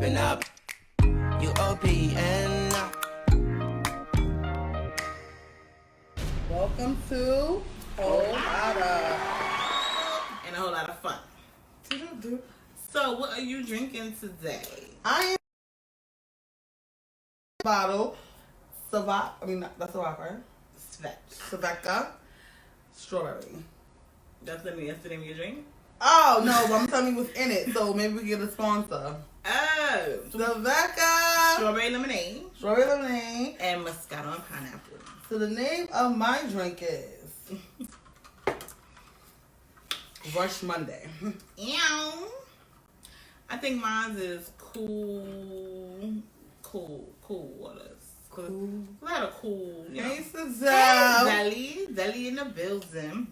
open up. You open up. Welcome to Whole Lotta. And a whole lot of fun. So, what are you drinking today? I am bottle Savat. I mean, that's Savat, right? Saveka strawberry. That's the name of your drink? Oh no, but I'm telling you what's in it, so maybe we get a sponsor. Oh. Saveka Strawberry lemonade. strawberry lemonade. And Moscato and pineapple. So the name of my drink is Rush Monday. Ew. I think mine is cool waters. Cool. A lot of cool, you know. Hey, Hey, Sazelle. Zelly in the building.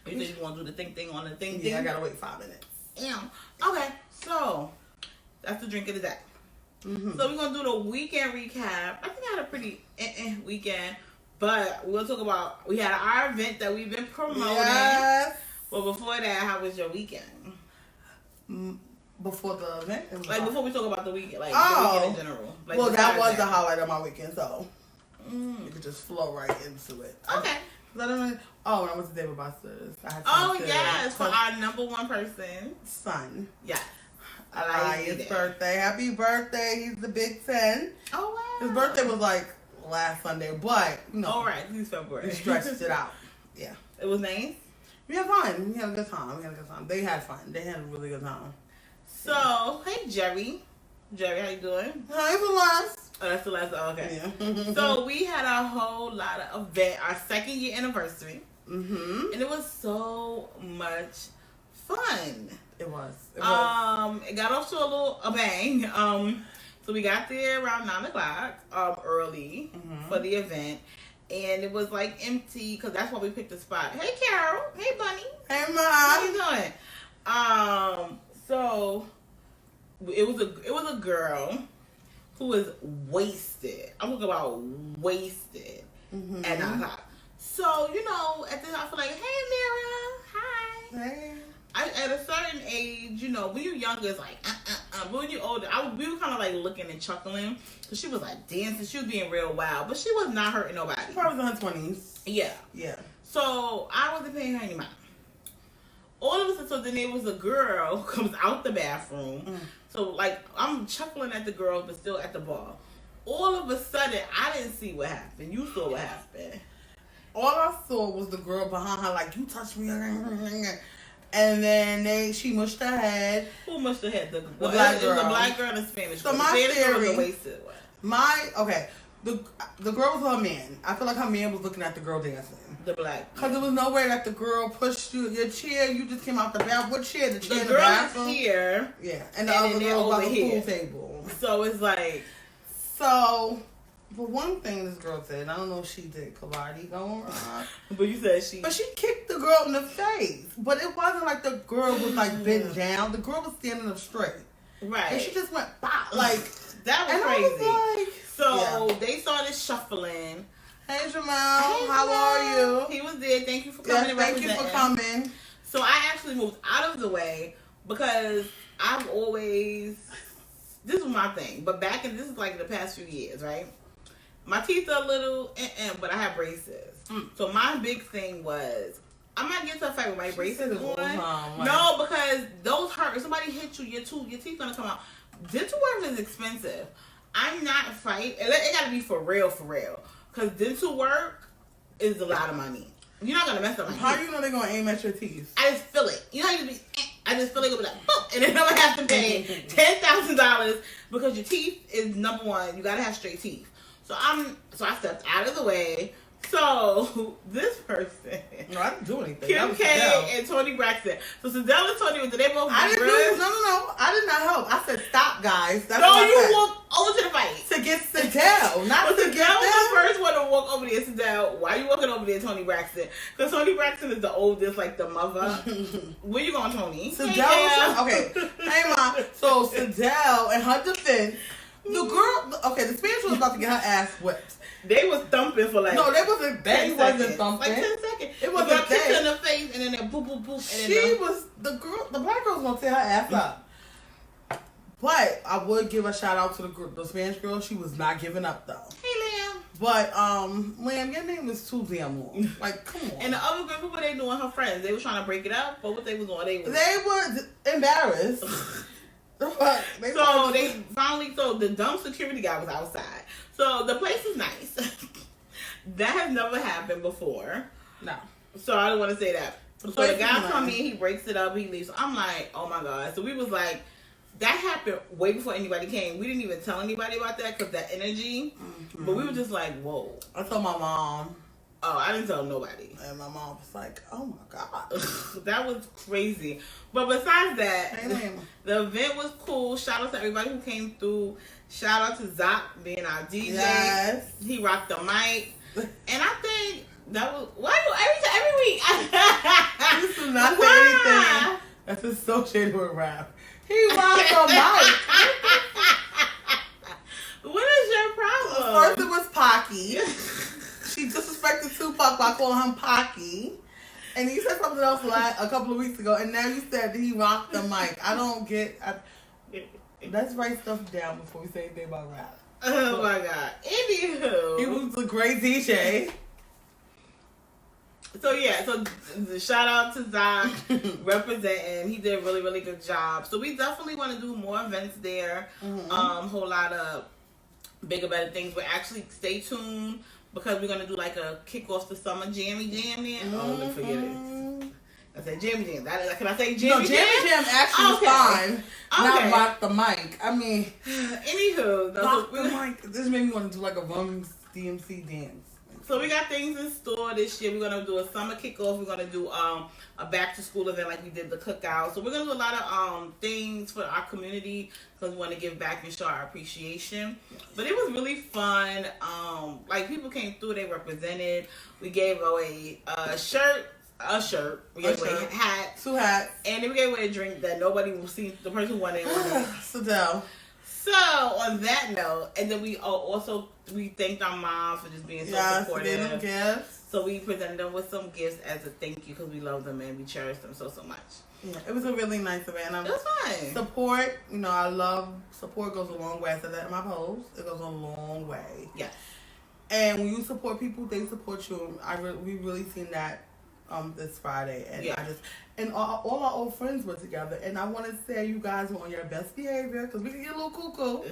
You think you want to do the thing on the thing? Yeah, I gotta wait 5 minutes. Ew. Okay, so that's the drink of the day. Mm-hmm. So we're gonna do the weekend recap. I think I had a pretty weekend, but we'll talk about we had our event that we've been promoting. Yes. But before that, how was your weekend? Before the event? It was Like before we talk about the weekend, like the Oh. weekend in general. Like well, that besides was the highlight of my weekend, so Mm. you could just flow right into it. Okay. I don't know. Oh, when I was at David Buster's. I had Oh to yes, for our number one person. son. Yes. His birthday. Happy birthday. He's the Big 10. Oh wow. His birthday was like last Sunday, but you know, All right, he's February. we stretched it out. Yeah. It was nice. We had fun. We had a good time. They had fun. They had a really good time. So, hey Jerry. Jerry, how you doing? Hi, Celeste. Oh, that's the last. Oh, okay. Yeah. So we had a whole lot of event, our 2nd year anniversary, Mm-hmm. and it was so much fun. It was. It got off to a bang. So we got there around 9:00, early for the event, and it was like empty because that's why we picked the spot. Hey Carol, hey Bunny, Hey, how Mom. you doing? So it was a girl who was wasted. I'm talking about wasted at 9:00. So, you know, at this I feel like, hey Mira, hi. Hey. At a certain age, you know, when you're younger, it's like, But when you're older, we were kind of like looking and chuckling. Because she was like dancing. She was being real wild. But she was not hurting nobody. She probably was in her 20s. Yeah. Yeah. So, I wasn't paying her any mind. All of a sudden, so then there was a girl who comes out the bathroom. So, like, I'm chuckling at the girl, but still at the bar. All of a sudden, I didn't see what happened. You saw what happened. All I saw was the girl behind her, like, you touched me. And then she mushed her head. Who must have had the black girl. It was a black girl and a Spanish So girl. my The Spanish girl was theory- a wasted one. The girl was her man. I feel like her man was looking at the girl dancing. The black. Because there was no way that the girl pushed your chair. You just came out the bathroom. What chair? The chair The in the girl bathroom? is here, Yeah. And the And other then they're girl was by over the here. pool table. so it's like, So, for one thing this girl said, I don't know if she did karate going on. but you said she. But she kicked the girl in the face. But it wasn't like the girl was like bent down. The girl was standing up straight. Right. And she just went pop. Like, that was and crazy. I was like, So yeah. they started shuffling. Hey Jamal, Hey, how Jamal. are you? He was there. Thank you for Yes, coming and thank you representing. for coming. So I actually moved out of the way because I've always, this was my thing, but this is like the past few years, right? My teeth are a little, but I have braces. So my big thing was, I'm not getting to a fight with my braces said it all the on. time, like- No, because those hurt. If somebody hit you, your teeth gonna come out. Dental work is expensive. I'm not fighting. It gotta be for real. Because dental work is a lot of money. You're not gonna mess up my How teeth. you know they're gonna aim at your teeth? I just feel it. You know how you be, I just feel it go like, boop, and then I'm gonna have to pay $10,000 because your teeth is number one. You gotta have straight teeth. So I stepped out of the way. So this person, No, I didn't do anything. That Kim was K Sadell. and Tony Braxton. So Sadell and Tony, did they both? I didn't bruh? do no. I did not help. I said stop, guys. That's No, what I you said. walked over to the fight. To get Sadell, not But to Sadell get was the them. first one to walk over there. Sadell, why you walking over there, Tony Braxton? Because Tony Braxton is the oldest, like the mother. Where you going, Tony? Sadell Hey, was okay. Hey, Mom. So Sadell, in her defense, the girl. Okay, the Spanish was about to get her ass whipped. They was thumping for like No, they wasn't. They 10 wasn't seconds. thumping. Like 10 seconds. It The wasn't girl kicked they. her in the face and then they boop boop boop. And She then was the girl. The black girl was gonna tear her ass up. But I would give a shout out to the Spanish girl. She was not giving up though. Hey, Lamb. But Lamb, your name is too damn long. Like, come on. And the other group, what they doing? Her friends, they were trying to break it up, but what they was doing, they were embarrassed. So they finally, the dumb security guy was outside. So the place is nice. That has never happened before. No. So I don't want to say that. So place the guy is come in, nice. he breaks it up, he leaves. I'm like, oh my God. So we was like, that happened way before anybody came. We didn't even tell anybody about that because that energy. Mm-hmm. But we were just like, whoa. I told my mom. Oh, I didn't tell nobody. And my mom was like, oh my God. That was crazy. But besides that, Hey, the event was cool. Shout out to everybody who came through. Shout out to Zach being our DJ. Yes. He rocked the mic. And I think that was, why you every week? This is not anything that's associated with rap. He rocked the mic. What is your problem? First it was Pocky. She disrespected Tupac by calling him Pocky. And you said something else a couple of weeks ago, and now you said that he rocked the mic. I don't get... let's write stuff down before we say anything about rap. Oh my God. Anywho. He was a great DJ. So yeah, so shout out to Zach representing. He did a really, really good job. So we definitely want to do more events there. Mm-hmm. Whole lot of bigger, better things. But actually, stay tuned because we're gonna do like a kick off the summer jammy jam. Mm-hmm. Oh, let me forget it. I said jammy jam. Can I say jammy jam? No, jammy jam actually is fine. Not rock the mic. I mean, anywho, rock the mic. This made me want to do like a Run DMC dance. So we got things in store this year. We're gonna do a summer kickoff. We're gonna do a back to school event like we did the cookout. So we're gonna do a lot of things for our community because we want to give back and show our appreciation. But it was really fun. Like people came through, they represented. We gave away a shirt. We gave away a hat. 2 hats. And then we gave away a drink that nobody will see. The person who won it. So down. So on that note, and then we thanked our mom for just being so supportive. Gave them gifts. So we presented them with some gifts as a thank you because we love them and we cherish them so much. Yeah, it was a really nice event. It was fun. Support, I love support goes a long way. I said that in my post. It goes a long way. Yes. And when you support people, they support you. We really seen that this Friday, and all our old friends were together. And I want to say you guys were on your best behavior because we can get a little cuckoo,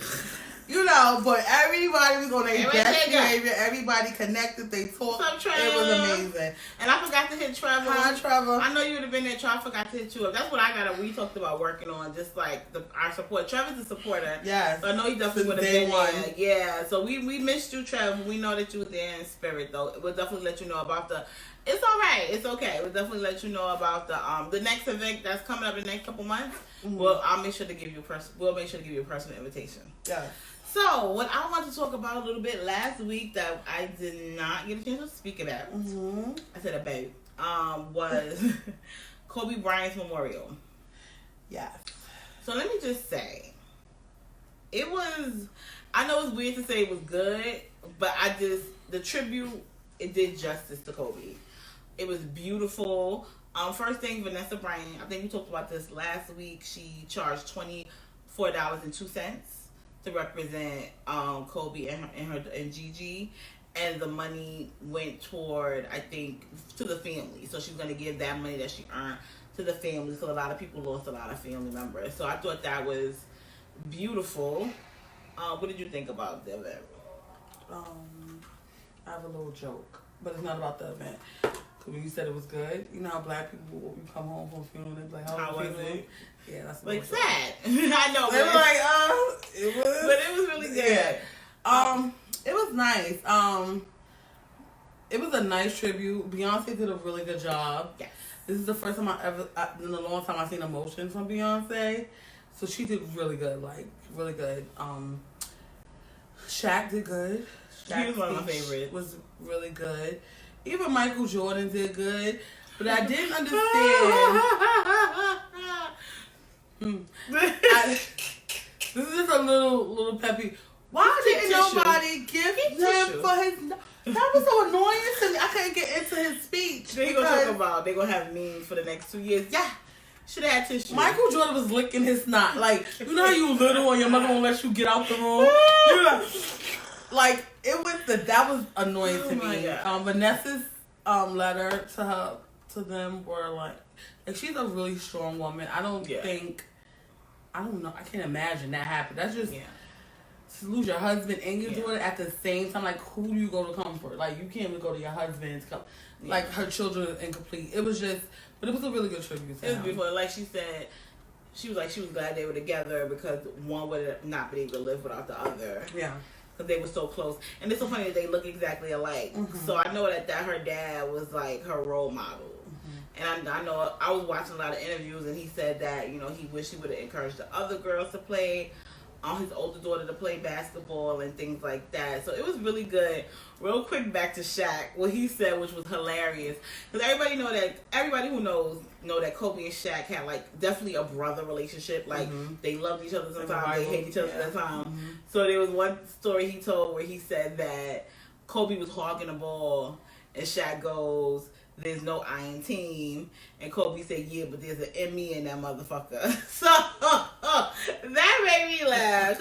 But everybody was on their best behavior. Everybody connected. They talked. It was amazing. And I forgot to hit Trevor. Hi, Trevor. I know you would have been there. I forgot to hit you up. That's what I got. We talked about working on just like our support. Trevor's a supporter. Yes. So I know he definitely would have been there. Yeah. So we missed you, Trevor. We know that you were there in spirit, though. We'll definitely let you know about the. It's all right. It's okay. We'll definitely let you know about the next event that's coming up in the next couple months. Mm-hmm. Well, I'll make sure to give you we'll make sure to give you a personal invitation. Yeah. So, what I want to talk about a little bit last week that I did not get a chance to speak about, I said about, was Kobe Bryant's memorial. Yes. So, let me just say, I know it's weird to say it was good, but the tribute, it did justice to Kobe. It was beautiful. First thing, Vanessa Bryant, I think we talked about this last week. She charged $24.02 to represent Kobe and Gigi, and the money went toward, I think, to the family. So she's going to give that money that she earned to the family. So a lot of people lost a lot of family members. So I thought that was beautiful. What did you think about the event? I have a little joke, but it's not about the event. When you said it was good, you know how black people, when you come home from a funeral, they're like, how was it? Yeah, that's like sad. I know. They were like, it was. But it was really good. Yeah. It was nice. It was a nice tribute. Beyonce did a really good job. Yes. This is the first time in a long time I've seen emotion from Beyonce. So she did really good, really good. Shaq did good. He was one of my favorites. Was really good. Even Michael Jordan did good. But I didn't understand. This is just a little peppy. Why didn't nobody give him for his... That was so annoying to me. I couldn't get into his speech. They're going to talk about, they're going to have memes for the next 2 years. Yeah. Should have had tissue. Michael Jordan was licking his snot. Like, you know how you little and your mother won't let you get out the room? You're like, it was that was annoying to me. God. Vanessa's letter to them were like she's a really strong woman. I don't know. I can't imagine that happened. That's just to lose your husband and your daughter at the same time. Like, who do you go to comfort? Like, you can't even go to your husband's like her children are incomplete. It was just, but it was a really good tribute to it was him. beautiful. Like she said, she was glad they were together because one would have not been able to live without the other. Yeah. Because they were so close. And it's so funny that they look exactly alike. Mm-hmm. So I know that her dad was like her role model. Mm-hmm. And I know I was watching a lot of interviews and he said that, you know, he wished he would have encouraged the other girls to play, his older daughter to play basketball and things like that. So it was really good. Real quick, back to Shaq, what he said, which was hilarious. Because everybody who knows that Kobe and Shaq had like definitely a brother relationship. Like they loved each other sometimes, they hate each other sometimes. Mm-hmm. So there was one story he told where he said that Kobe was hogging the ball and Shaq goes, "There's no I in team," and Kobe said, "Yeah, but there's an M-E in that motherfucker." So that made me laugh.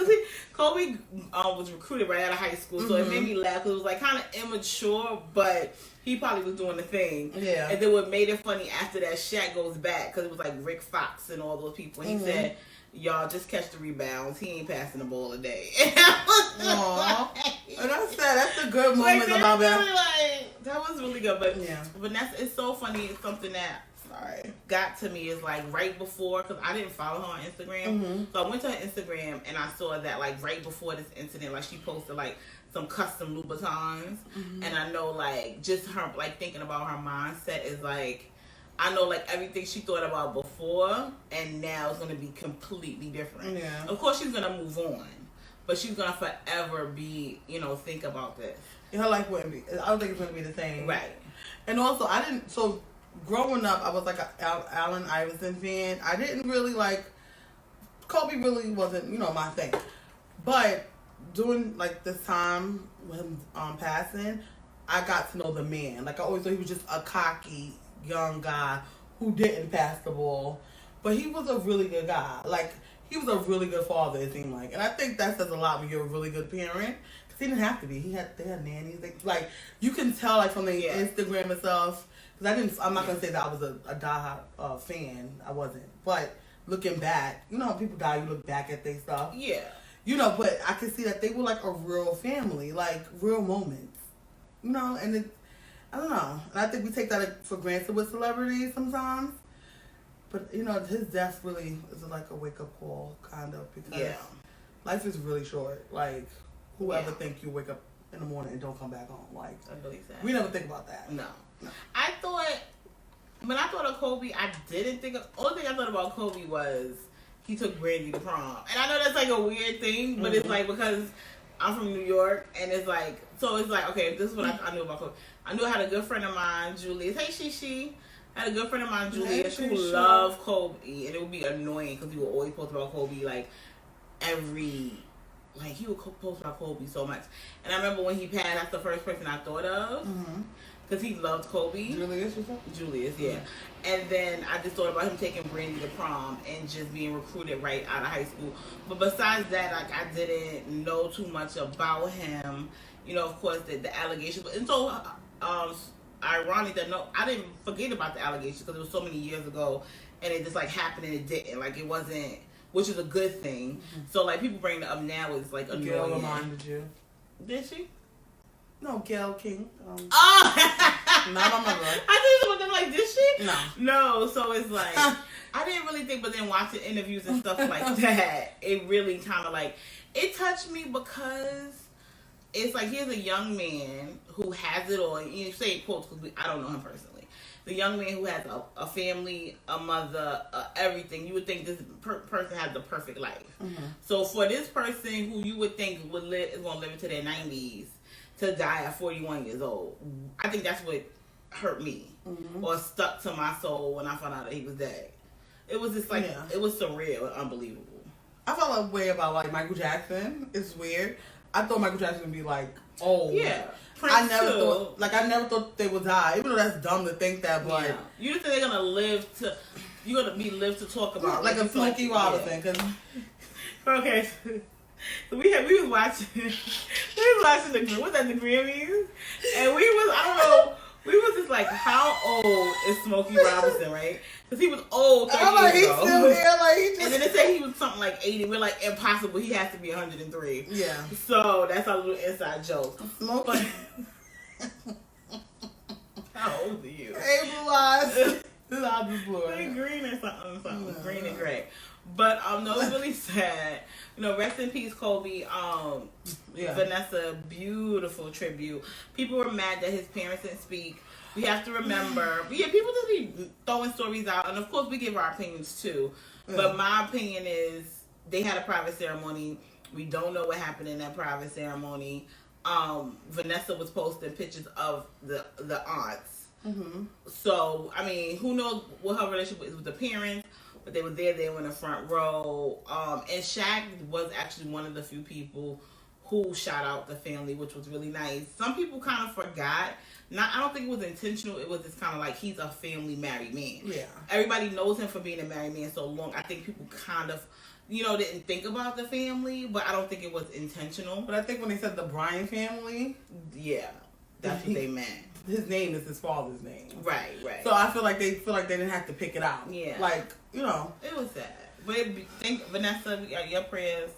Kobe was recruited right out of high school, so it made me laugh because it was like kind of immature, but he probably was doing the thing. Yeah. And then what made it funny after that, Shaq goes back because it was like Rick Fox and all those people. And he said, "Y'all just catch the rebounds. He ain't passing the ball a day." Aww. And that's a good moment about that. Like, that was really good. But Vanessa, it's so funny. It's something that got to me is like right before, because I didn't follow her on Instagram. So I went to her Instagram and I saw that like right before this incident, like she posted like some custom Louboutins. And I know like just her like thinking about her mindset is like, I know like everything she thought about before and now is going to be completely different. Yeah. Of course she's going to move on, but she's going to forever be, you know, think about this. Her life wouldn't be, I don't think it's going to be the same. Right. And also growing up, I was like an Allen Iverson fan. I didn't really like, Kobe really wasn't, you know, my thing. But during like this time when him passing, I got to know the man. Like I always thought he was just a cocky young guy who didn't pass the ball, but he was a really good guy. Like he was a really good father, it seemed like, and I think that says a lot when you're a really good parent. Because he didn't have to be. They had nannies. Like you can tell, like from the Instagram and stuff. Because I'm not gonna say that I was a diehard fan. I wasn't. But looking back, you know how people die. You look back at their stuff. Yeah. You know, but I can see that they were like a real family, like real moments. You know, and I don't know. And I think we take that for granted with celebrities sometimes. But, you know, his death really is like a wake-up call, kind of. Because life is really short. Like, whoever think you wake up in the morning and don't come back home. Like, we never think about that. No. When I thought of Kobe, I didn't think of... Only thing I thought about Kobe was he took Brandy to prom. And I know that's like a weird thing, but it's like because I'm from New York, and it's like... So it's like, okay, this is what I knew about Kobe. I knew I had a good friend of mine, Julius. Hey, Shishi. I had a good friend of mine, Julius, who loved Kobe. And it would be annoying because he would always post about Kobe, like, he would post about Kobe so much. And I remember when he passed, that's the first person I thought of. Because he loved Kobe. Julius, yeah. And then I just thought about him taking Brandy to prom and just being recruited right out of high school. But besides that, like, I didn't know too much about him. You know, of course, the allegations. And so, ironic that I didn't forget about the allegations because it was so many years ago. And it just, like, happened and it didn't. Like, it wasn't, which is a good thing. So, like, people bring it up now is, like, annoying. Gail reminded you. Did she? No, Gail King. Oh! Not my mother. I think it was like, did she? No. So it's like, I didn't really think, but then watching interviews and stuff like that, it really kind of like, it touched me because it's like, here's a young man who has it all. And you say quotes because I don't know him personally. The young man who has a family, a mother, everything. You would think this person has the perfect life. So for this person who you would think is going to live into their 90s, to die at 41 years old. I think that's what hurt me or stuck to my soul when I found out that he was dead. It was just like, it was surreal and unbelievable. I felt a way about like Michael Jackson. It's weird. I thought Michael Jackson would be like old. Yeah. I never thought they would die. Even though that's dumb to think that, but you just think they're gonna live to. you're gonna be lived to talk about. Like a Smokey Robinson. Okay. So we was watching the what's that, the Grammys, and we was, I don't know, we was just like, how old is Smokey Robinson, right? Because he was old 30 I'm like, years he's ago. still here, like he just. And then they say he was something like 80. We're like, impossible. He has to be 103. Yeah. So that's our little inside joke. Smokey. How old are you? Hey, blue eyes. This is out the blue. Like green or something. No. Green and gray. But no, it's really sad. You know, rest in peace, Kobe. Vanessa, beautiful tribute. People were mad that his parents didn't speak. We have to remember, people just be throwing stories out, and of course we give our opinions too. Yeah. But my opinion is they had a private ceremony. We don't know what happened in that private ceremony. Vanessa was posting pictures of the aunts. Mm-hmm. So I mean, who knows what her relationship is with the parents? But they were there. They were in the front row. And Shaq was actually one of the few people who shout out the family, which was really nice. Some people kind of forgot. I don't think it was intentional. It was just kind of like he's a family married man. Yeah. Everybody knows him for being a married man so long. I think people kind of, didn't think about the family, but I don't think it was intentional. But I think when they said the Bryan family, yeah, that's what they meant. His name is his father's name. Right. So I feel like they didn't have to pick it out. Yeah. Like, It was sad. But Vanessa, your prayers,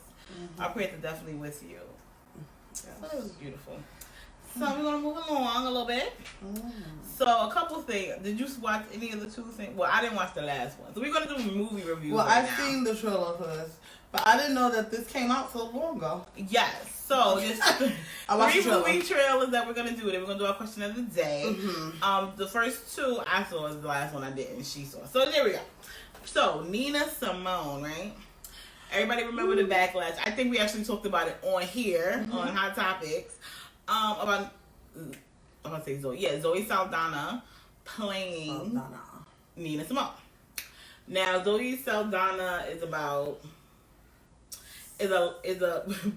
our prayers are definitely with you. Yes. So it was beautiful. So we're going to move along a little bit. So a couple things. Did you watch any of the two things? Well, I didn't watch the last one. So we're going to do movie reviews. Well, right I've now. seen the trailer for this, but I didn't know that this came out so long ago. Yes. So there's I watched three the trailer. movie trailers that we're going to do. Then we're going to do our question of the day. Mm-hmm. The first two I saw. The last one I didn't. She saw. So there we go. So Nina Simone, right? Everybody remember the backlash. I think we actually talked about it on here on Hot Topics. About I'm gonna say Zoe. Yeah, Zoe Saldana playing Nina Simone. Now Zoe Saldana is a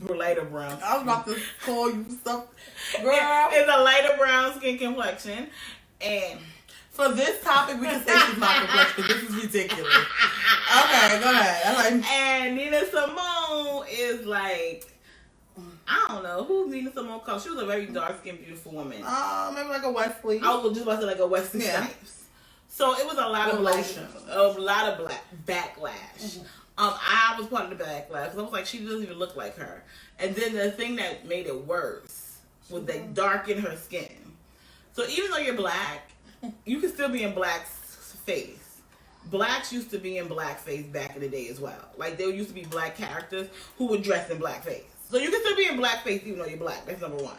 lighter brown. I was about to call you stuff, girl. It's a lighter brown skin complexion, and for this topic, we can say she's not complexion. This is ridiculous. Okay, go ahead. And Nina Simone is like, I don't know who's Nina Simone called. She was a very dark skinned, beautiful woman. Maybe like a Wesley. I was just about to say like a Wesley Snipes. So it was a lot of backlash. I was part of the backlash because I was like, she doesn't even look like her. And then the thing that made it worse was they darkened her skin. So even though you're black, you can still be in black's face. Blacks used to be in blackface back in the day as well. Like there used to be black characters who would dress in blackface. So you can still be in blackface even though you're black. That's number one.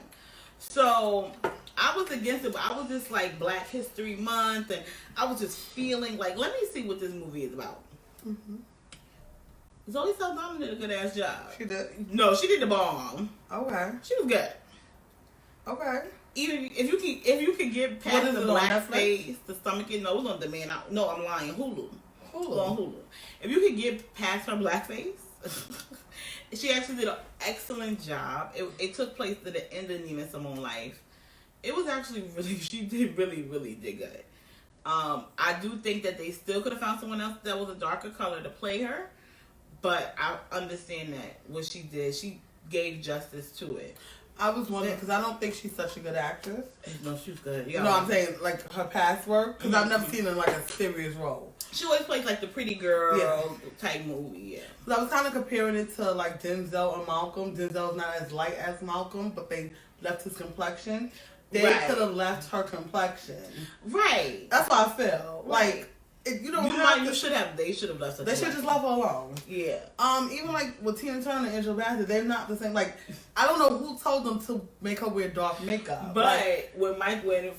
So I was against it, but I was just like Black History Month, and I was just feeling like, let me see what this movie is about. Mm-hmm. Zoe Saldana did a good ass job. She did. No, she did the bomb. Okay. She was good. Okay. Even if you could get past the black face, the stomach, no, it was on demand. No, I'm lying. Hulu. On Hulu. If you could get past her black face, she actually did an excellent job. It took place at the end of Nina Simone's life. It was actually she did really, really did good. I do think that they still could have found someone else that was a darker color to play her, but I understand that what she did, she gave justice to it. I was wondering because I don't think she's such a good actress. No, she was good. You know what I'm saying? Like her past work, because I've never seen her in like a serious role. She always plays like the pretty girl type movie. Yeah. So I was kind of comparing it to like Denzel and Malcolm. Denzel's not as light as Malcolm, but they left his complexion. They could have left her complexion. Right. That's how I feel. Right. Like, you don't have They should have left her. They should just left her alone. Yeah. Even like with Tina Turner and Angela Bassett, they're not the same. Like, I don't know who told them to make her wear dark makeup. But when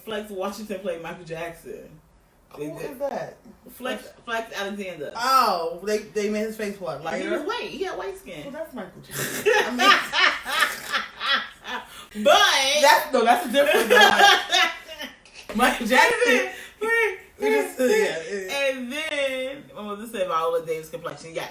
Flex Washington played Michael Jackson, who was that? Flex Alexander. Oh, they made his face what, lighter? He was white. He had white skin. Well, that's Michael Jackson. I mean, but that's a difference. Like, Michael Jackson. And then I'm gonna say Viola Davis complexion, yes.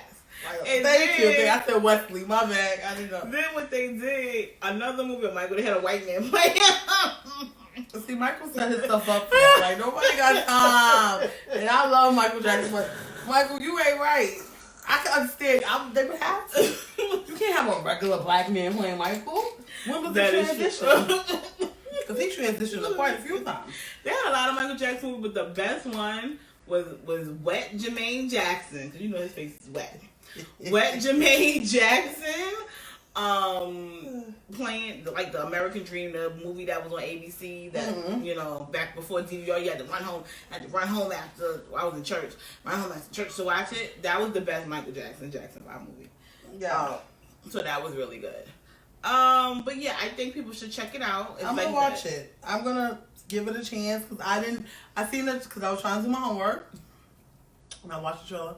Thank you. I said Wesley. My bad. I didn't know. Then what they did, another movie with Michael, they had a white man play him. See, Michael set his stuff up for it. Like nobody got time. And I love Michael Jackson, but Michael, you ain't right. I can understand. They would have to. You can't have a regular black man playing Michael. When was the transition? Because he transitioned quite a few times. There are a lot of Michael Jackson movies, but the best one was Wet Jermaine Jackson. Because you know his face is wet. Wet Jermaine Jackson. Playing like the American Dream, the movie that was on ABC that you know back before DVR, you had to run home. After I was in church, run home after church to watch it. That was the best Michael Jackson 5 movie. Yeah, so that was really good. But yeah, I think people should check it out. I'm gonna watch it. I'm gonna give it a chance because I seen it because I was trying to do my homework and I watched the trailer.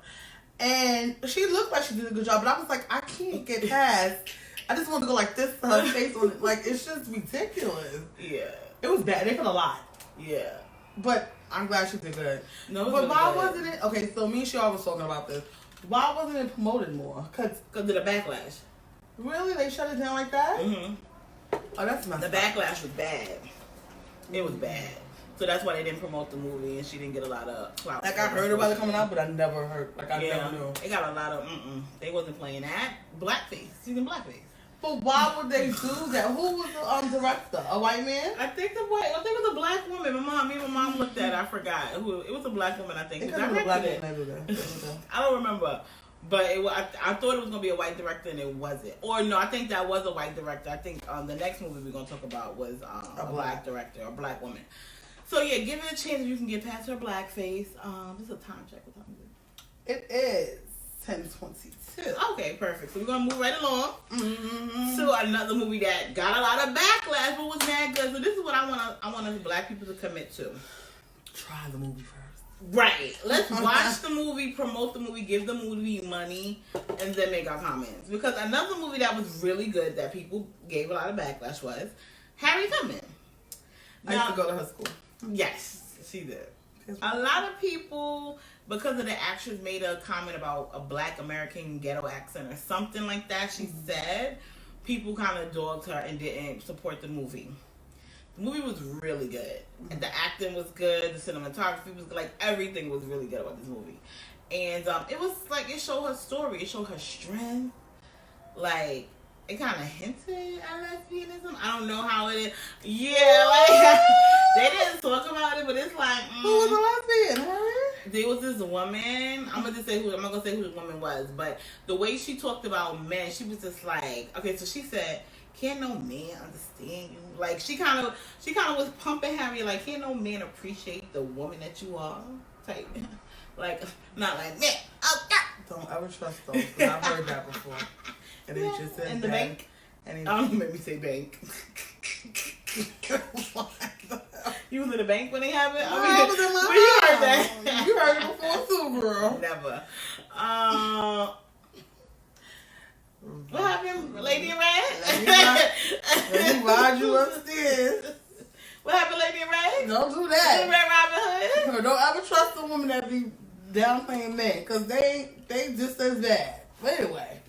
And she looked like she did a good job, but I was like, I can't get past. I just want to go like this to her face on it. Like, it's just ridiculous. Yeah. It was bad. They put a lot. Yeah. But I'm glad she did good. No, but why wasn't it? Okay, so me and Shaw was talking about this. Why wasn't it promoted more? Because of the backlash. Really? They shut it down like that? Mm-hmm. Oh, that's messed The up. backlash was bad. It was bad. So that's why they didn't promote the movie, and she didn't get a lot of clout. Like, I heard about it coming out, but I never heard. Like, I never knew. They got a lot of, They wasn't playing that. Blackface. She's in blackface. But why would they do that? Who was the director? A white man? I think it was a black woman. My mom looked at it. I forgot. It was a black woman, I think. It was a black woman. I don't remember. But I thought it was going to be a white director, and it wasn't. Or, no, I think that was a white director. I think the next movie we're going to talk about was a black director, a black woman. So, yeah, give it a chance if you can get past her blackface. This is a time check. What time is it? It is 10:22. Okay, perfect. So, we're going to move right along to another movie that got a lot of backlash, but was mad good. So, this is what I want us black people to commit to. Try the movie first. Right. Let's watch the movie, promote the movie, give the movie money, and then make our comments. Because another movie that was really good that people gave a lot of backlash was Harriet Tubman. I used to go to her school. Yes, she did. A lot of people, because of the actress, made a comment about a black American ghetto accent or something like that. She said people kind of dogged her and didn't support the movie. The movie was really good. And the acting was good. The cinematography was good. Like, everything was really good about this movie. And it was like, it showed her story. It showed her strength. Like, it kind of hinted at lesbianism. I don't know how it is. Yeah, like, they didn't talk about it, but it's like... Who was a lesbian? There was this woman. I'm not gonna say who the woman was, but the way she talked about men, she was just like, okay, so she said, can't no man understand you? Like, she kind of was pumping Harriet, like, can't no man appreciate the woman that you are? Type. Like, not like, man, oh God. Don't ever trust those, because I've heard that before. And it just said in the bank. And don't make me say bank. You was in the bank when they have it? I was in my house. You heard that. You heard it before too, girl. Never. What happened, Lady in Red? Let me ride you upstairs. What happened, Lady in Red? Don't do that. Red Robin Hood? Don't ever trust a woman that be downplaying men, because they just as bad. But anyway.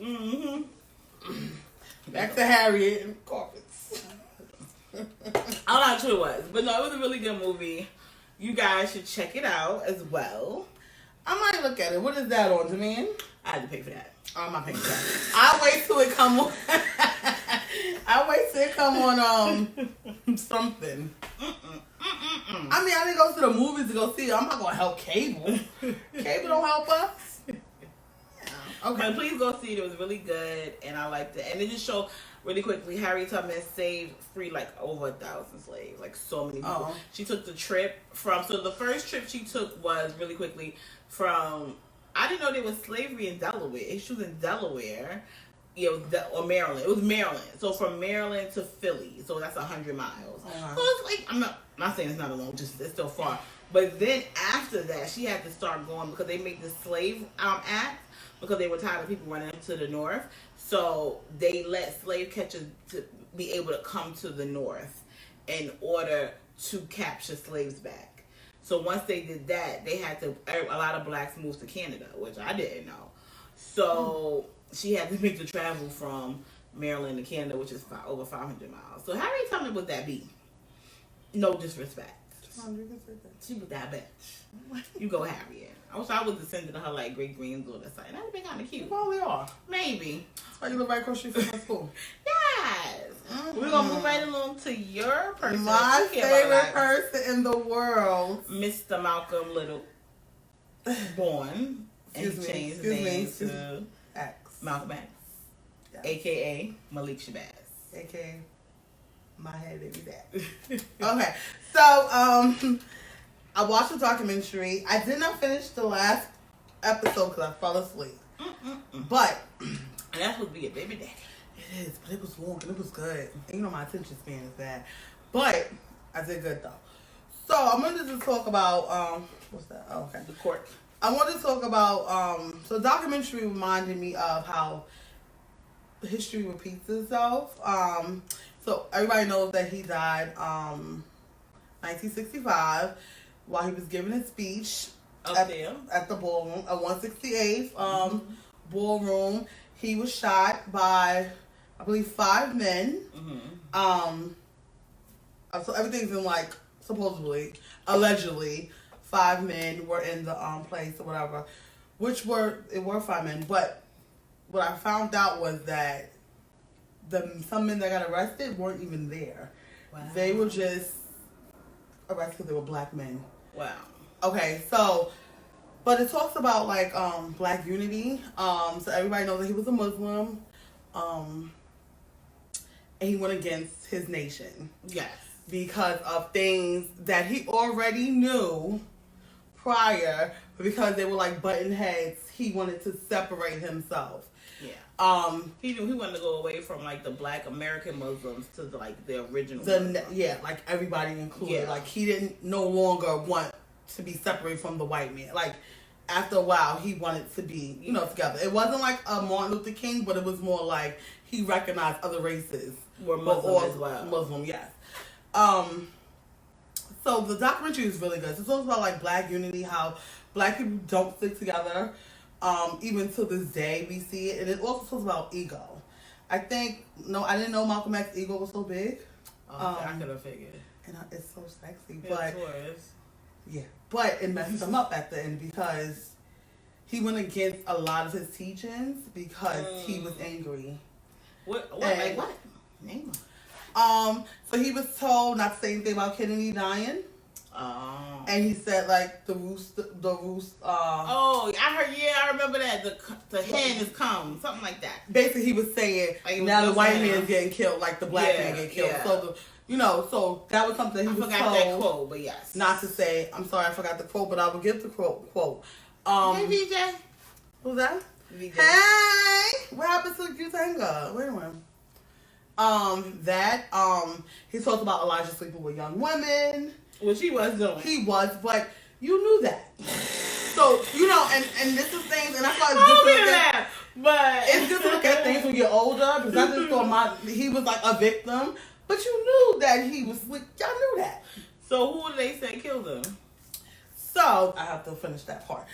Back to Harriet and carpets. I'm not sure it was. But no, it was a really good movie. You guys should check it out as well. I might look at it. What is that on demand? I had to pay for that. I'm not paying for that. I'll wait till it come on. I'll wait till it come on something. I mean, I didn't go to the movies to go see it. I'm not gonna help cable. Cable don't help us. Yeah. Okay. But please go see it. It was really good, and I liked it. And it just showed really quickly. Harriet Tubman free like over 1,000 slaves, like so many people. Oh. She took the trip from. So the first trip she took was really quickly from. I didn't know there was slavery in Delaware. She was in Delaware, or Maryland. It was Maryland. So from Maryland to Philly. So that's 100 miles. So it's like, I'm not saying it's not alone, just it's still far. But then after that, she had to start going because they made the Slave Act because they were tired of people running to the north. So they let slave catchers to be able to come to the north in order to capture slaves back. So once they did that, they had to, a lot of blacks moved to Canada, which I didn't know. So she had to make the travel from Maryland to Canada, which is over 500 miles. So Harriet Tubman was that B. No disrespect. She was that bitch. You go Harriet. I wish I was descendant of her like great granddaughter. That would have been kind of You cute. probably are. Maybe. That's why you live right across the street from my school. Yes. We're gonna move right along to your person. My You care about, favorite person in the world. Mr. Malcolm Little, born, and he changed his name to X. Malcolm X, Yes. aka Malik Shabazz. AKA my head baby dad. Okay, so I watched the documentary. I did not finish the last episode because I fell asleep. But And that's supposed to be a baby daddy. it is, but it was long and it was good. And you know my attention span is bad. But I did good though. So I wanted to talk about what's that? Oh, okay. The court. I wanted to talk about so the documentary reminded me of how history repeats itself. So everybody knows that he died 1965 while he was giving his speech Up there. at the ballroom, at 168th ballroom. He was shot by, I believe, 5 men. So everything's in like supposedly, allegedly, 5 men were in the place or whatever, it were 5 men. But what I found out was that some men that got arrested weren't even there. Wow. They were just arrested because they were black men. Wow. Okay, so, but it talks about like black unity. So everybody knows that he was a Muslim, and he went against his nation. Yes. Because of things that he already knew prior, but because they were like button heads, he wanted to separate himself. Yeah. He knew he wanted to go away from like the black American Muslims to like the original. Like everybody included. Yeah. Like he didn't no longer want to be separated from the white man. Like after a while, he wanted to be, together. It wasn't like a Martin Luther King, but it was more like he recognized other races were Muslim as well. Muslim, yes. So the documentary is really good. It talks about like black unity, how black people don't stick together. Even to this day, we see it, and it also talks about ego. I didn't know Malcolm X's ego was so big. I could have figured. And it's so sexy, Yeah, but it messed him up at the end because he went against a lot of his teachings because he was angry. What? Name him. So he was told not to say anything about Kennedy dying. Oh. And he said like the roost. Oh, I remember that. The hen has come, something like that. Basically, he was saying like now the white man's getting killed, like the black man getting killed. Yeah. So so that was something he was told. I forgot that quote, but yes, not to say. I'm sorry, I forgot the quote, but I will give the quote. Hey, VJ. Who's that? VJ. Hey, what happened to Jutanga? Wait a minute. He talked about Elijah sleeping with young women. Which he was doing. He was, but you knew that. So, and this is things, and I thought it's good to look at things when you're older, because I just thought he was like a victim, but you knew that he was, y'all knew that. So who did they say killed him? So, I have to finish that part.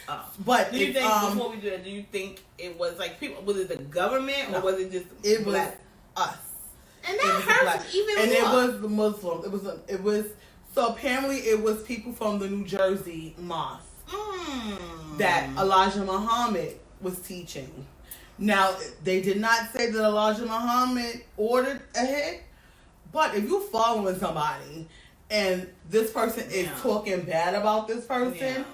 But do you think, before we do that, do you think it was like people, was it the government, or was it just it black? Was us. And that hurts even more. And it was the Muslim. So apparently it was people from the New Jersey mosque that Elijah Muhammad was teaching. Now, they did not say that Elijah Muhammad ordered a hit, but if you're following somebody and this person is talking bad about this person,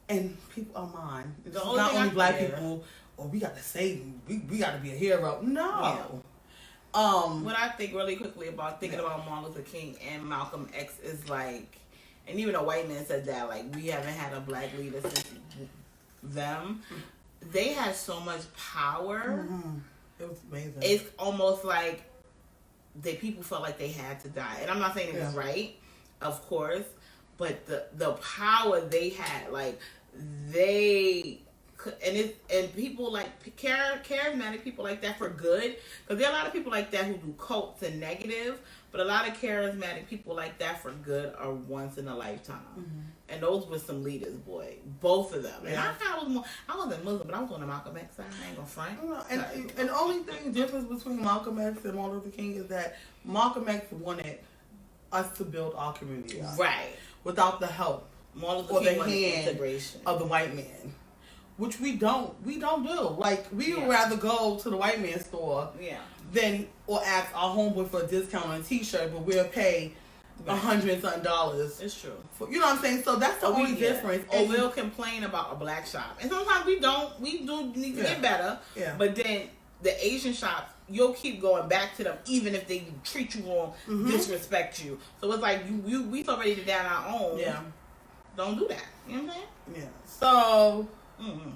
and people are mine. It's not only black people, we got to save him. We got to be a hero. No. Yeah. What I think really quickly about about Martin Luther King and Malcolm X is like, and even a white man said that, like, we haven't had a black leader since them. They had so much power. It was amazing. It's almost like people felt like they had to die. And I'm not saying it was right, of course, but the power they had, like, and people like charismatic people like that for good, because there are a lot of people like that who do cults and negative, but a lot of charismatic people like that for good are once in a lifetime. And those were some leaders, boy, both of them. And I wasn't Muslim, but I was on the Malcolm X side. I ain't gonna front. And the only difference between Malcolm X and Martin Luther King is that Malcolm X wanted us to build our community up. Right. Without the help Martin or Luther the King wanted hand integration of the white man, which we don't do. Like we would Yeah. rather go to the white man's store Yeah. than or ask our homeboy for a discount on a T-shirt, but we'll pay $100 and something dollars. It's true. For, you know what I'm saying? So that's the only difference. Or And we'll complain about a black shop, and sometimes we don't. We do need to get better. Yeah. But then the Asian shops, you'll keep going back to them, even if they treat you wrong, disrespect you. So it's like we so ready to down our own. Yeah. Don't do that. You know what I'm saying? Yeah. So Mm-hmm.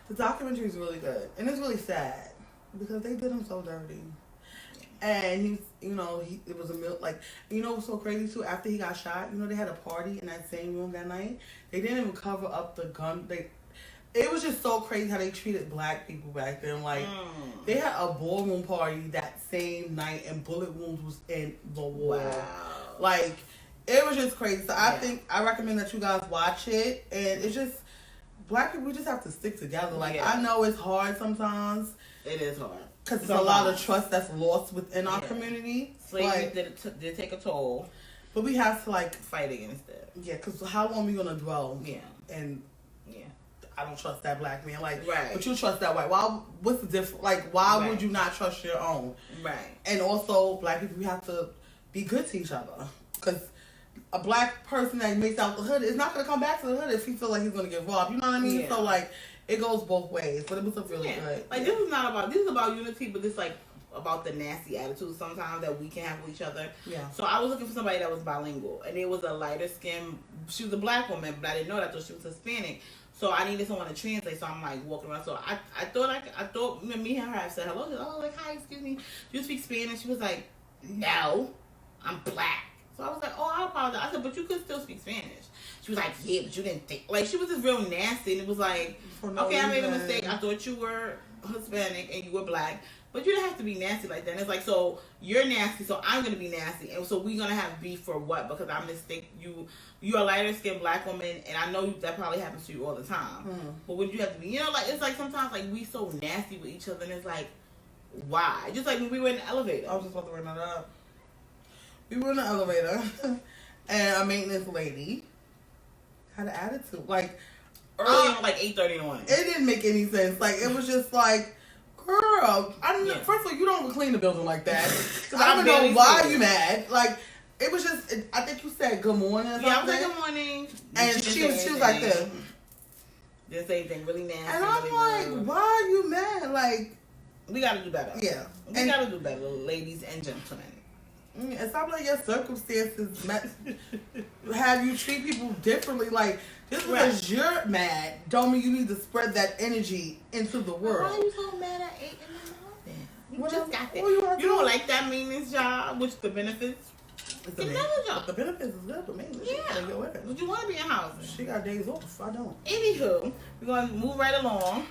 the documentary is really good, and it's really sad because they did him so dirty. And he's, it was like, what's so crazy too? After he got shot, they had a party in that same room that night. They didn't even cover up the gun. It was just so crazy how they treated black people back then. Like, they had a ballroom party that same night, and bullet wounds was in the wall. Wow. Like, it was just crazy. So I recommend that you guys watch it. And it's just, black people, we just have to stick together. Like, I know it's hard sometimes. It is hard. Because there's a lot of trust that's lost within our community. Slavery did take a toll. But we have to, like, fight against it. Yeah, because how long are we going to dwell? Yeah. And yeah, I don't trust that black man. Like, right. But you trust that white. What's the difference? Like, why would you not trust your own? Right. And also, black people, we have to be good to each other. Because a black person that makes out the hood is not going to come back to the hood if he feels like he's going to get robbed. You know what I mean? Yeah. So, like, it goes both ways. But it was a really good. Like, this is about unity, but it's like about the nasty attitude sometimes that we can have with each other. Yeah. So I was looking for somebody that was bilingual, and it was a lighter skin. She was a black woman, but I didn't know that. I thought she was Hispanic. So I needed someone to translate. So I'm like walking around. So I thought me and her had said hello. She was, oh, like, hi, excuse me. Do you speak Spanish? She was like, no, I'm black. So I was like, oh, I apologize. I said, but you could still speak Spanish. She was like, yeah, but you didn't think. Like, she was just real nasty. And it was like, okay, I made a mistake. I thought you were Hispanic and you were black. But you don't have to be nasty like that. And it's like, so you're nasty, so I'm going to be nasty. And so we're going to have beef for what? Because I mistake you. You're a lighter skinned black woman. And I know that probably happens to you all the time. But would you have to be, like, it's like sometimes, like, we so nasty with each other. And it's like, why? Just like when we were in the elevator. I was just about to bring that up. We were in the elevator, and a maintenance lady had an attitude. Like, early on, like 8:30 in the morning. It didn't make any sense. Like, it was just like, girl, I don't know. First of all, you don't clean the building like that. I don't know why you mad. Like, it was just, I think you said good morning or something. Yeah, I was like, good morning. And she was like this. Didn't say anything really nasty. And I'm really like, rude. why are you mad? Like, we got to do better. Yeah. We got to do better, ladies and gentlemen. And stop letting your circumstances have you treat people differently. Like, just because you're mad, don't mean you need to spread that energy into the world. Why are you so mad at 8 in the morning? You just got that. You don't like that maintenance job, which the benefits. It's another job. The benefits is good, but maintenance. Yeah. But you want to be in housing. She got days off. I don't. Anywho, we're going to move right along.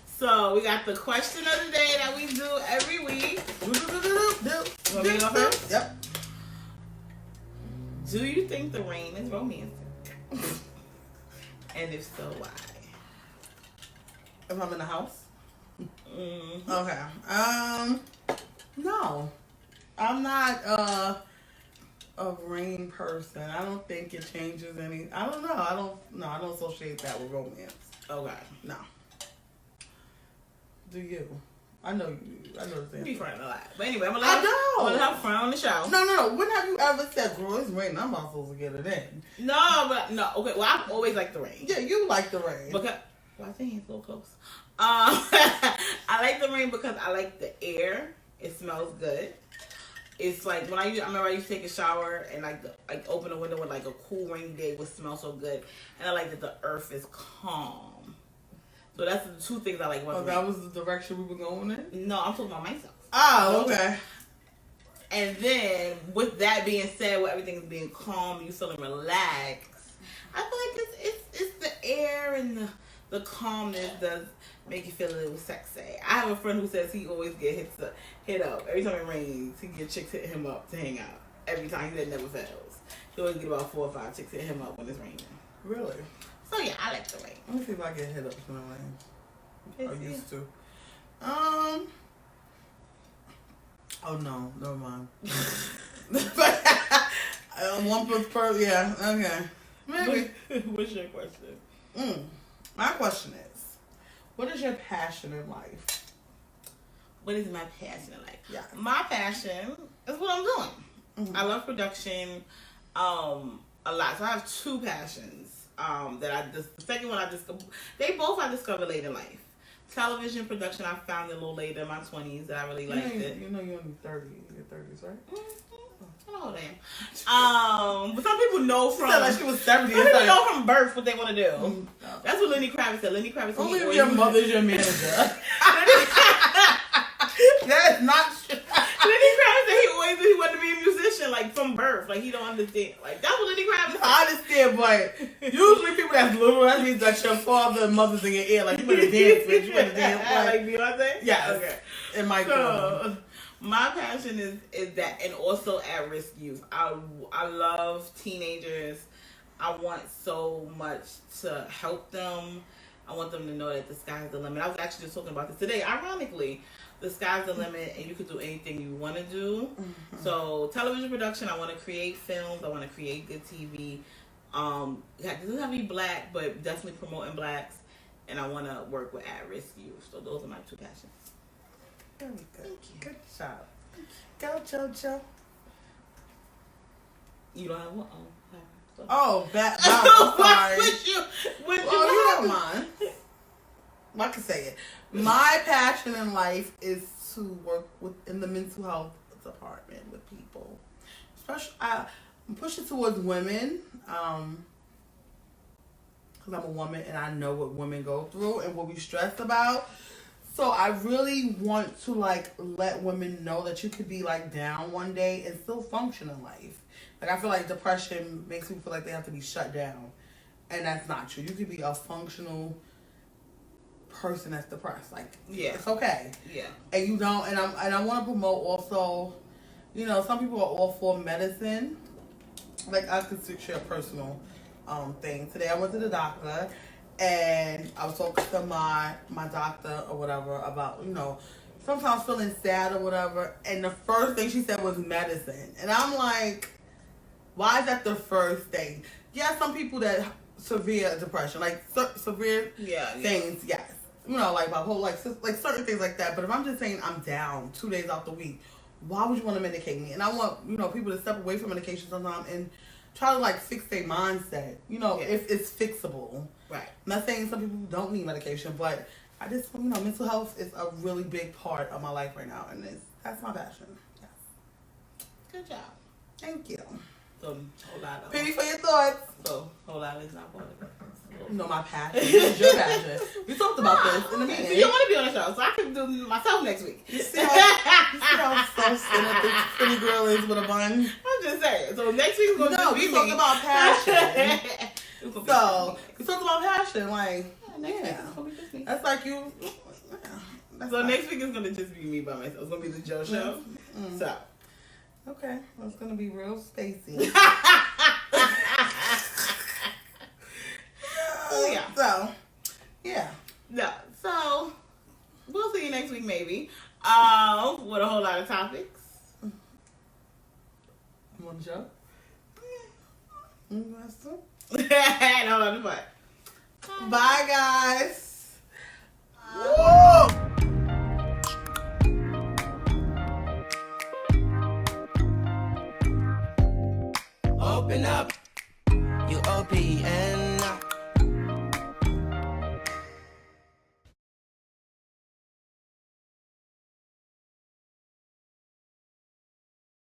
So, we got the question of the day that we do every week. You want me to go first? Yep. Do you think the rain is romantic? And if so, why? If I'm in the house? Mm-hmm. Okay. No. I'm not a rain person. I don't think it changes any. I don't know. I don't associate that with romance. Okay. No. Do you? I know you. I know the You be thing. fronting a lot. But anyway, I'm going to have fun on the show. No. When have you ever said, girl, it's raining, I'm not supposed to get it in? No. Okay, well, I've always liked the rain. Yeah, you like the rain. Because, well, I think it's a little close. I like the rain because I like the air. It smells good. It's like when I remember I used to take a shower and like open the window with like a cool rainy day would smell so good, and I like that the earth is calm. So that's the two things I like. Oh, that was the direction we were going in? No, I'm talking about myself. Oh, okay. And then with that being said, with everything being calm, you feeling relaxed. I feel like it's the air and the calmness does make you feel a little sexy. I have a friend who says he always get hit up every time it rains. He get chicks hit him up to hang out. Every time, he said never fails. He always get about 4 or 5 chicks hit him up when it's raining. Really? So yeah, I like the rain. Let me see if I get hit up in the rain. I used to. Oh no, never mind. 1 per, yeah, okay. Maybe. What's your question? My question is, what is your passion in life? What is my passion in life? Yeah. My passion is what I'm doing. I love production a lot. So I have two passions that the second one they both I discovered late in life. Television production I found a little later in my 20s that I really liked it. You know you're only 30 in your 30s, right? I know I am. But some people know from Like she was 70. some people know from birth what they want to do. That's what Lenny Kravitz said. Lenny Kravitz said Only if your mother's your manager. That's not true. Lenny Kravitz said he wanted to be a musician, like from birth. Like he don't understand. Like that's what Lenny Kravitz said. I understand, but usually people that's little, that means that your father and mother's in your ear. Like you better dance, bitch. You better dance. Like Beyonce? Yeah. Okay. It might So, my passion is that, and also at-risk youth. I love teenagers. I want so much to help them. I want them to know that the sky's the limit. I was actually just talking about this today. Ironically, the sky's the limit, and you can do anything you want to do. Mm-hmm. So, television production. I want to create films. I want to create good TV. It doesn't have to be black, but definitely promoting blacks. And I want to work with at-risk youth. So those are my two passions. Very good. Thank you. Good job. Go, JoJo. You don't have one? Oh, I'm sorry. You don't mind. I can say it. My passion in life is to work in the mental health department with people. Especially, I'm pushing towards women. Because I'm a woman and I know what women go through and what we stress about. So I really want to let women know that you could be down one day and still function in life. I feel like depression makes people feel like they have to be shut down, and that's not true. You could be a functional person that's depressed. It's okay. Yeah. And you don't. And I want to promote also. Some people are all for medicine. I could share a personal thing. Today I went to the doctor. And I was talking to my doctor or whatever about, sometimes feeling sad or whatever. And the first thing she said was medicine. And I'm like, why is that the first thing? Yeah, some people that severe depression, severe things, yes. Bipolar, certain things like that. But if I'm just saying I'm down 2 days out the week, why would you want to medicate me? And I want, people to step away from medication sometimes and try to fix their mindset, if it's fixable. Right. I'm not saying some people don't need medication, but I just, mental health is a really big part of my life right now, and that's my passion. Yes. Good job. Thank you. So, whole lot of Penny for your thoughts. So, whole lot is not part of it. My passion. This is your passion. We talked about this in a minute. So you want to be on the show, so I can do myself next week. You see how so skinny this pretty girl is with a bun? I'm just saying. So next week we're going to we talked about passion. So, we talked about passion, That's you. So next week is going to just be me by myself. It's going to be the Joe show. Mm-hmm. So. Okay. Well, it's going to be real spacey. Yeah. So, yeah. No. So, we'll see you next week maybe. With a whole lot of topics. You want to show? And a whole lot of fun. Bye, guys. Open up. You open.